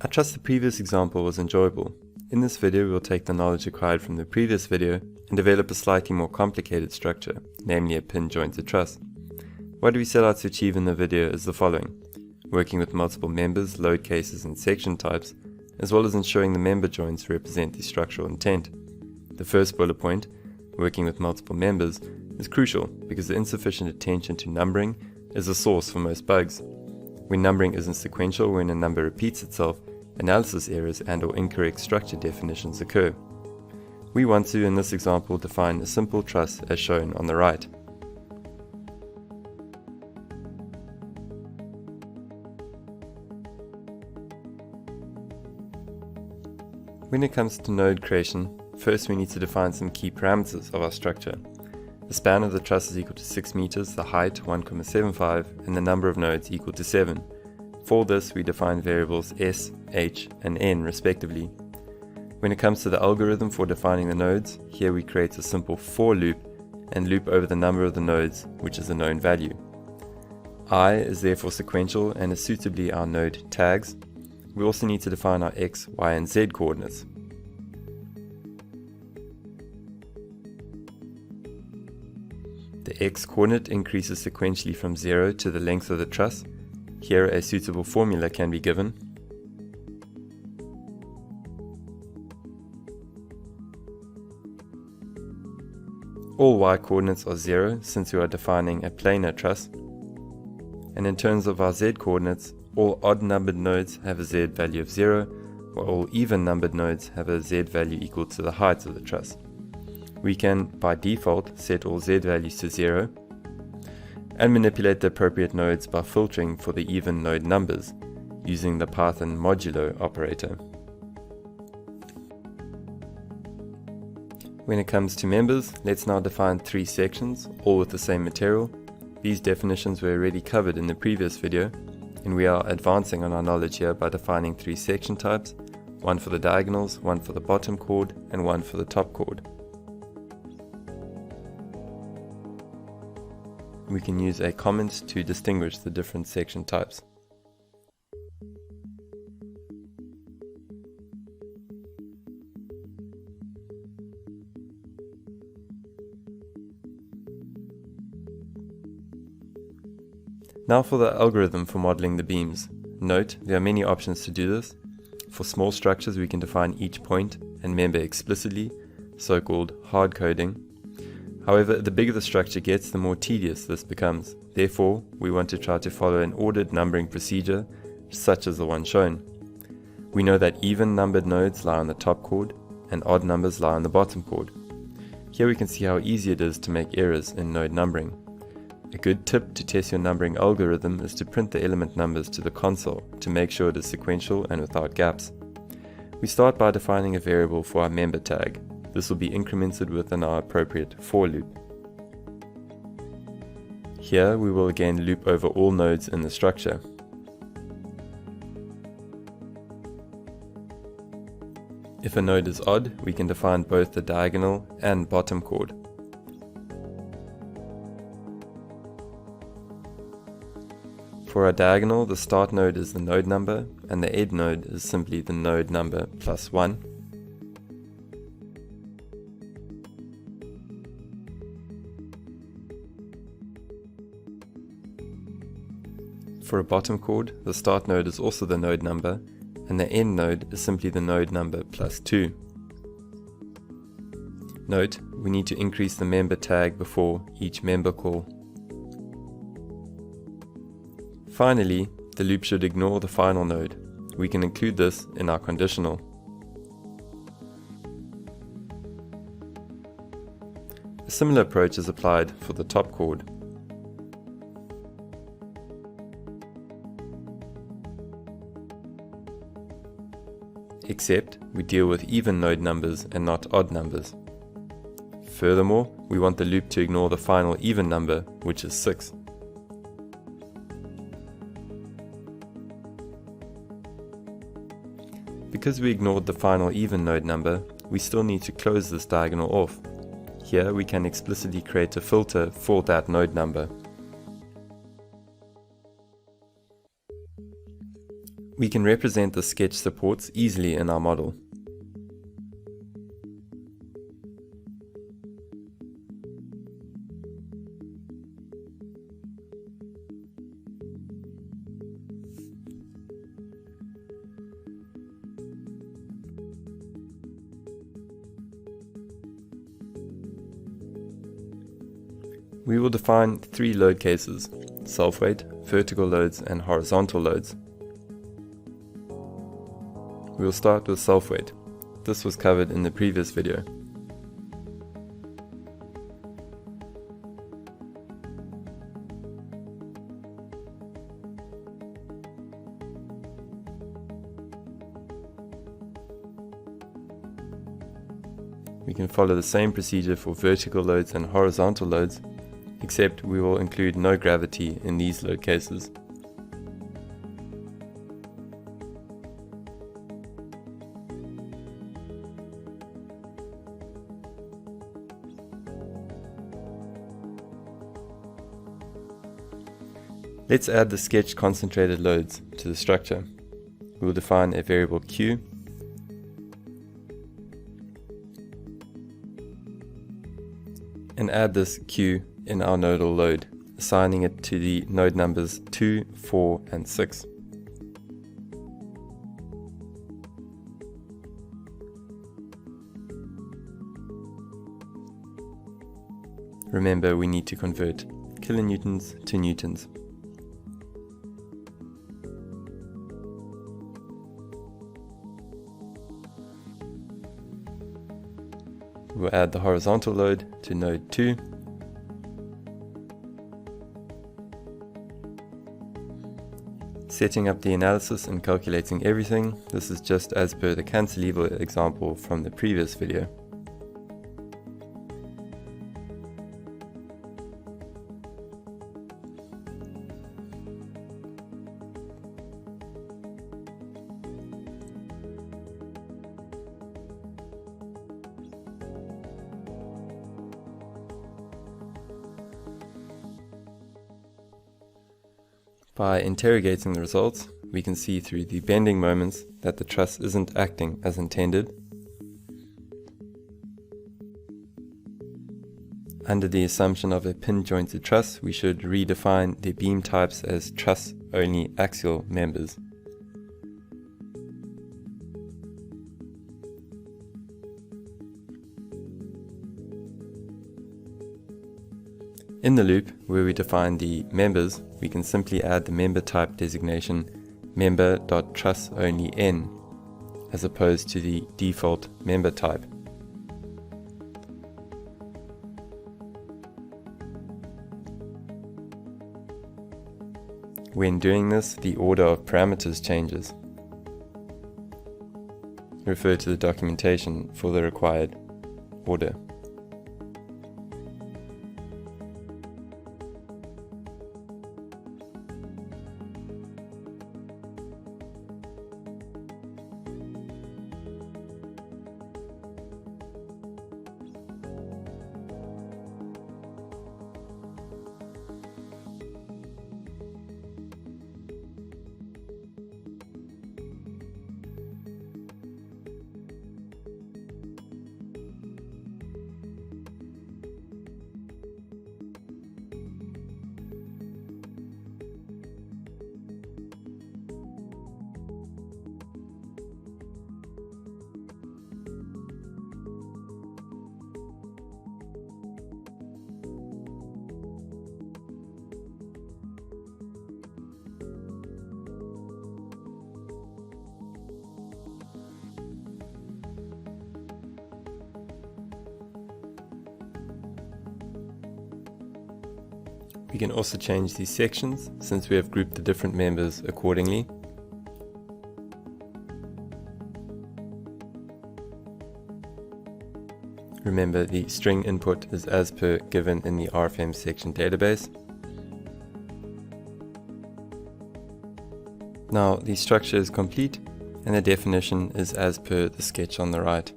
I trust the previous example was enjoyable. In this video, we'll take the knowledge acquired from the previous video and develop a slightly more complicated structure, namely a pin-jointed truss. What we set out to achieve in the video is the following: working with multiple members, load cases, and section types, as well as ensuring the member joints represent the structural intent. The first bullet point, working with multiple members, is crucial because the insufficient attention to numbering is the source for most bugs. When numbering isn't sequential, when a number repeats itself, analysis errors and/or incorrect structure definitions occur. We want to, in this example, define a simple truss as shown on the right. When it comes to node creation, first we need to define some key parameters of our structure. The span of the truss is equal to 6 meters, the height 1,75, and the number of nodes equal to 7. For this, we define variables s, h, and n respectively. When it comes to the algorithm for defining the nodes, here we create a simple for loop and loop over the number of the nodes, which is a known value. I is therefore sequential and is suitably our node tags. We also need to define our x, y, and z coordinates. The x coordinate increases sequentially from 0 to the length of the truss. Here a suitable formula can be given. All y coordinates are 0 since we are defining a planar truss. And in terms of our z coordinates, all odd numbered nodes have a z value of 0, while all even numbered nodes have a z value equal to the height of the truss. We can, by default, set all z values to 0 and manipulate the appropriate nodes by filtering for the even node numbers using the Python modulo operator. When it comes to members, let's now define 3 sections, all with the same material. These definitions were already covered in the previous video, and we are advancing on our knowledge here by defining 3 section types, one for the diagonals, one for the bottom chord, and one for the top chord. We can use a comment to distinguish the different section types. Now for the algorithm for modeling the beams. Note, there are many options to do this. For small structures, we can define each point and member explicitly, so-called hard coding. However, the bigger the structure gets, the more tedious this becomes. Therefore, we want to try to follow an ordered numbering procedure, such as the one shown. We know that even numbered nodes lie on the top chord, and odd numbers lie on the bottom chord. Here we can see how easy it is to make errors in node numbering. A good tip to test your numbering algorithm is to print the element numbers to the console to make sure it is sequential and without gaps. We start by defining a variable for our member tag. This will be incremented within our appropriate for loop. Here we will again loop over all nodes in the structure. If a node is odd, we can define both the diagonal and bottom chord. For our diagonal, the start node is the node number, and the end node is simply the node number plus 1. For a bottom chord, the start node is also the node number, and the end node is simply the node number plus 2. Note, we need to increase the member tag before each member call. Finally, the loop should ignore the final node. We can include this in our conditional. A similar approach is applied for the top chord. Except we deal with even node numbers and not odd numbers. Furthermore, we want the loop to ignore the final even number, which is 6. Because we ignored the final even node number, we still need to close this diagonal off. Here we can explicitly create a filter for that node number. We can represent the sketch supports easily in our model. We will define 3 load cases: self-weight, vertical loads, and horizontal loads. We will start with self-weight. This was covered in the previous video. We can follow the same procedure for vertical loads and horizontal loads, except we will include no gravity in these load cases. Let's add the sketched concentrated loads to the structure. We will define a variable Q and add this Q in our nodal load, assigning it to the node numbers 2, 4, and 6. Remember, we need to convert kilonewtons to newtons. We'll add the horizontal load to node 2. Setting up the analysis and calculating everything. This is just as per the cantilever example from the previous video. By interrogating the results, we can see through the bending moments that the truss isn't acting as intended. Under the assumption of a pin-jointed truss, we should redefine the beam types as truss-only axial members. In the loop, where we define the members, we can simply add the member type designation member.truss-only-n as opposed to the default member type. When doing this, the order of parameters changes. Refer to the documentation for the required order. We can also change these sections since we have grouped the different members accordingly. Remember, the string input is as per given in the RFEM section database. Now the structure is complete and the definition is as per the sketch on the right.